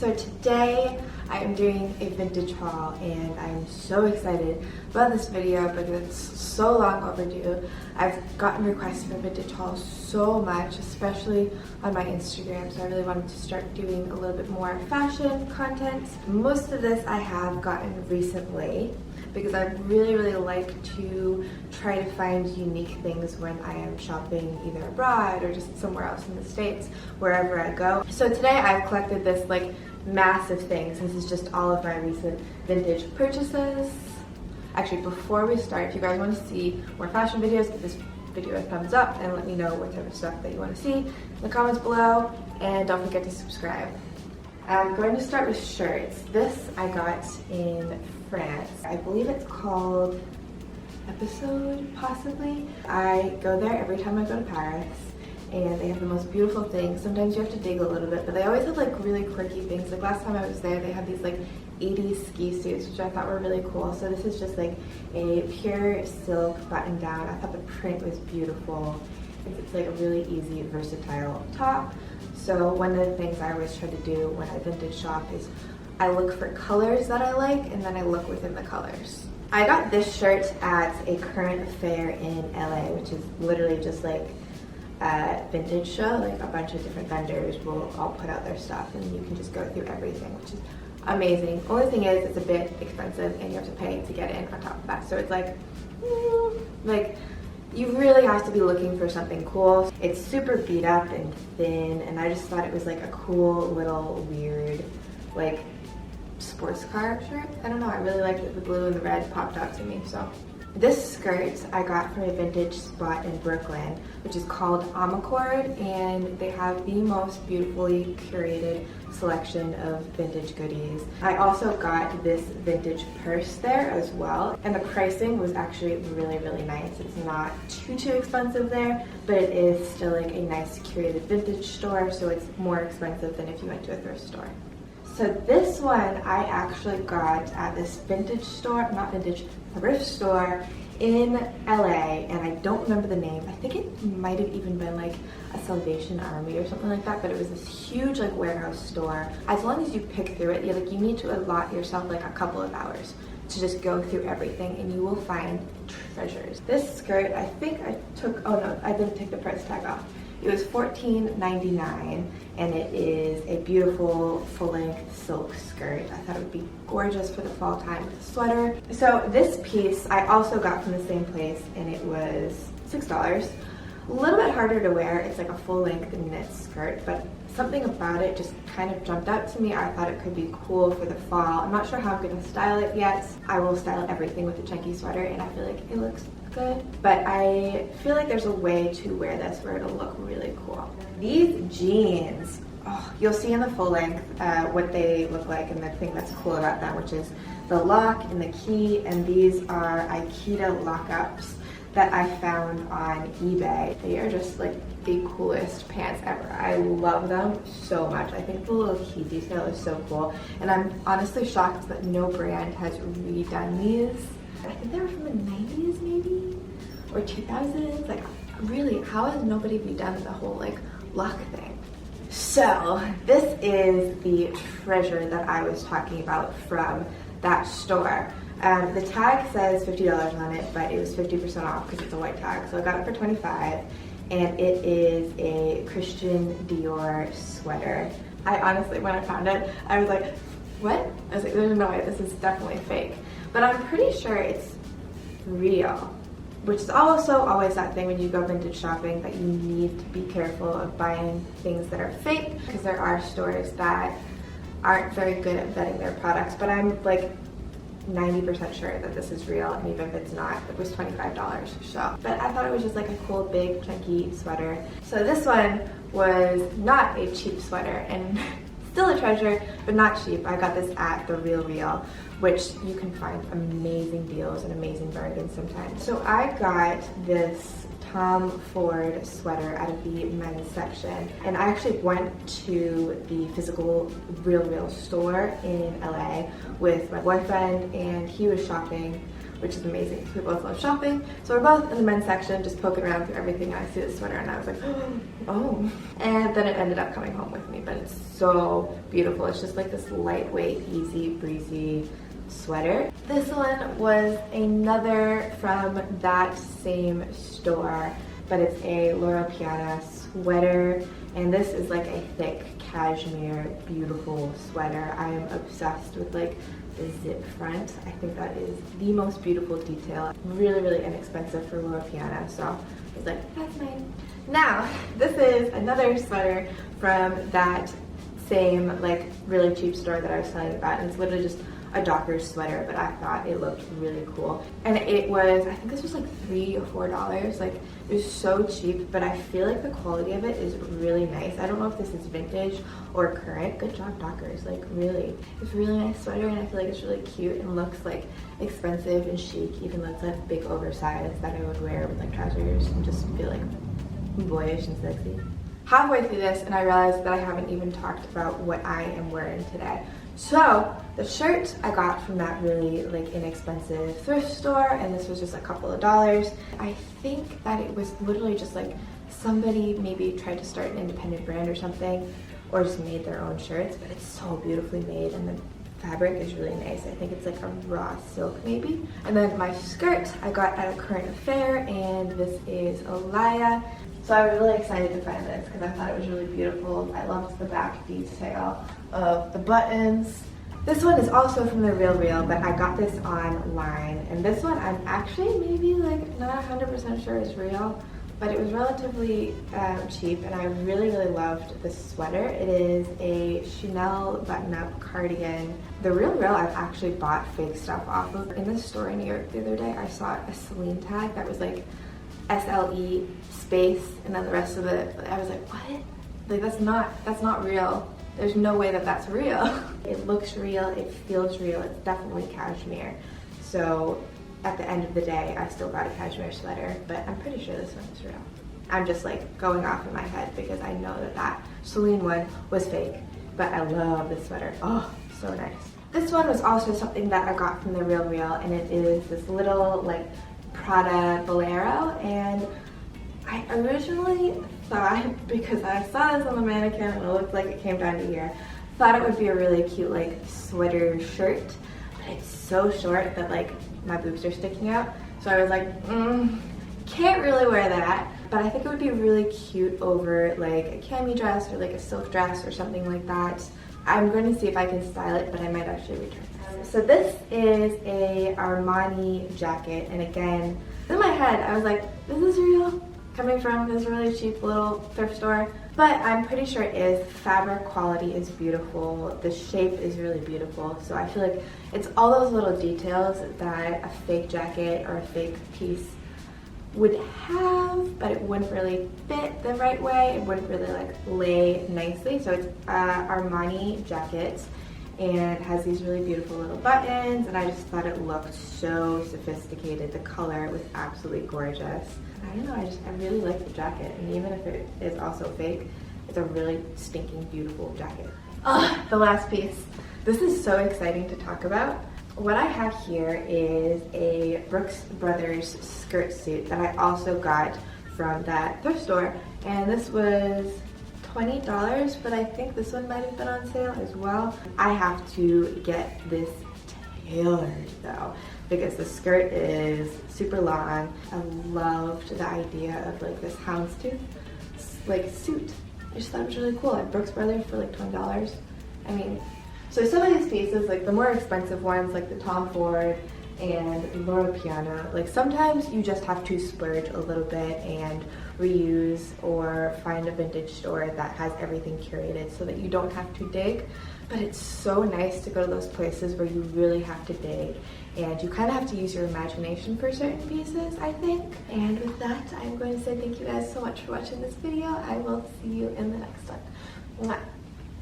So today I am doing a vintage haul and I'm so excited about this video because it's so long overdue. I've gotten requests for vintage hauls so much, especially on my Instagram, so I really wanted to start doing a little bit more fashion content. Most of this I have gotten recently because I really like to try to find unique things when I am shopping either abroad or just somewhere else in the States, wherever I go. So today I've collected this like massive thing. This is just all of my recent vintage purchases. Actually, before we start, if you guys want to see more fashion videos, give this video a thumbs up and let me know what type of stuff that you want to see in the comments below, and don't forget to subscribe. I'm going to start with shirts. This I got in France. I believe it's called Episode, possibly. I go there every time I go to Paris, and they have the most beautiful things. Sometimes you have to dig a little bit, but they always have like really quirky things. Like last time I was there, they had these like 80s ski suits, which I thought were really cool. So this is just like a pure silk button down. I thought the print was beautiful. It's like a really easy, versatile top. So one of the things I always try to do when I vintage shop is I look for colors that I like, and then I look within the colors. I got this shirt at a current fair in LA, which is literally just like a vintage show. Like a bunch of different vendors will all put out their stuff and you can just go through everything, which is amazing. Only thing is it's a bit expensive and you have to pay to get in on top of that. So it's like you really have to be looking for something cool. It's super beat up and thin, and I just thought it was like a cool little weird like sports car shirt. I don't know, I really liked it. The blue and the red popped out to me. So this skirt I got from a vintage spot in Brooklyn, which is called Amacord, and they have the most beautifully curated selection of vintage goodies. I also got this vintage purse there as well, and the pricing was actually really nice. It's not too expensive there, but it is still like a nice curated vintage store, so it's more expensive than if you went to a thrift store. So this one I actually got at this vintage store, not vintage, thrift store in LA, and I don't remember the name. I think it might have even been like a Salvation Army or something like that, but it was this huge like warehouse store. As long as you pick through it, you need to allot yourself like a couple of hours to just go through everything, and you will find treasures. This skirt, I think I took, oh no, I didn't take the price tag off. It was $14.99, and it is a beautiful full-length silk skirt. I thought it would be gorgeous for the fall time with a sweater. So this piece I also got from the same place, and it was $6. A little bit harder to wear. It's like a full-length knit skirt, but something about it just kind of jumped out to me. I thought it could be cool for the fall. I'm not sure how I'm going to style it yet. I will style everything with a chunky sweater, and I feel like it looks good, but I feel like there's a way to wear this where it'll look really cool. These jeans, you'll see in the full length what they look like, and the thing that's cool about them, which is the lock and the key, and these are Aikida lockups that I found on eBay. They are just like the coolest pants ever. I love them so much. I think the little key detail is so cool, and I'm honestly shocked that no brand has redone these. I think they were from the 90s maybe, or 2000s. Like really, how has nobody redone the whole like lock thing? So this is the treasure that I was talking about from that store. The tag says $50 on it, but it was 50% off because it's a white tag. So I got it for $25, and it is a Christian Dior sweater. I honestly, when I found it, I was like, what? I was like, there's no way, this is definitely fake. But I'm pretty sure it's real, which is also always that thing when you go vintage shopping, that you need to be careful of buying things that are fake, because there are stores that aren't very good at vetting their products. But I'm like 90% sure that this is real, and even if it's not, it was $25. So, but I thought it was just like a cool big chunky sweater. So this one was not a cheap sweater, and still a treasure, but not cheap. I got this at the Real, which you can find amazing deals and amazing bargains sometimes. So I got this Tom Ford sweater out of the men's section, and I actually went to the physical Real store in LA with my boyfriend, and he was shopping which is amazing. We both love shopping. So we're both in the men's section, just poking around through everything, and I see this sweater and I was like, oh. And then it ended up coming home with me, but it's so beautiful. It's just like this lightweight, easy, breezy sweater. This one was another from that same store, but it's a Loro Piana sweater, and this is like a thick cashmere, beautiful sweater. I am obsessed with like the zip front. I think that is the most beautiful detail. Really, really inexpensive for Loro Piana, so I was like, that's mine. Now, this is another sweater from that same like really cheap store that I was telling you about, and it's literally just a Dockers sweater, but I thought it looked really cool. And it was, I think this was like $3 or $4. Like, it was so cheap, but I feel like the quality of it is really nice. I don't know if this is vintage or current. Good job, Dockers. Like, really. It's a really nice sweater, and I feel like it's really cute and looks like expensive and chic, even though it's like big oversized that I would wear with like trousers and just feel like boyish and sexy. Halfway through this, and I realized that I haven't even talked about what I am wearing today. So the shirt I got from that really like inexpensive thrift store, and this was just a couple of dollars. I think that it was literally just like somebody maybe tried to start an independent brand or something, or just made their own shirts, but it's so beautifully made, and the fabric is really nice. I think it's like a raw silk maybe. And then my skirt I got at a current affair, and this is Olaya. So I was really excited to find this because I thought it was really beautiful. I loved the back detail of the buttons. This one is also from the Real, but I got this online. And this one I'm actually maybe like not 100% sure is real, but it was relatively cheap, and I really, really loved this sweater. It is a Chanel button-up cardigan. The Real I've actually bought fake stuff off of. In this store in New York the other day, I saw a Celine tag that was like SLE space, and then the rest of it, I was like, what? Like, that's not real. There's no way that that's real. It looks real, it feels real, it's definitely cashmere. So at the end of the day, I still got a cashmere sweater, but I'm pretty sure this one is real. I'm just like going off in my head because I know that that Celine one was fake, but I love this sweater. Oh, so nice. This one was also something that I got from the Real, and it is this little like Prada bolero, and I originally thought, because I saw this on the mannequin and it looked like it came down to here, thought it would be a really cute like sweater shirt, but it's so short that like my boobs are sticking out, so I was like, can't really wear that, but I think it would be really cute over like a cami dress or like a silk dress or something like that. I'm going to see if I can style it, but I might actually return this. So this is a Armani jacket, and again, in my head I was like, is this real? Coming from this really cheap little thrift store, but I'm pretty sure it is. Fabric quality is beautiful, the shape is really beautiful, so I feel like it's all those little details that a fake jacket or a fake piece would have, but it wouldn't really fit the right way. It wouldn't really like lay nicely. So it's Armani jacket, and has these really beautiful little buttons, and I just thought it looked so sophisticated. The color was absolutely gorgeous. I don't know, I really like the jacket, and even if it is also fake, it's a really stinking beautiful jacket. The last piece. This is so exciting to talk about. What I have here is a Brooks Brothers skirt suit that I also got from that thrift store, and this was $20, but I think this one might have been on sale as well. I have to get this tailored though, because the skirt is super long. I loved the idea of like this houndstooth like suit. I just thought it was really cool at Brooks Brothers for like $20. I mean, so some of these pieces, like the more expensive ones, like the Tom Ford and Loro Piana, like sometimes you just have to splurge a little bit and reuse or find a vintage store that has everything curated so that you don't have to dig. But it's so nice to go to those places where you really have to dig, and you kind of have to use your imagination for certain pieces, I think. And with that, I'm going to say thank you guys so much for watching this video. I will see you in the next one. Mwah.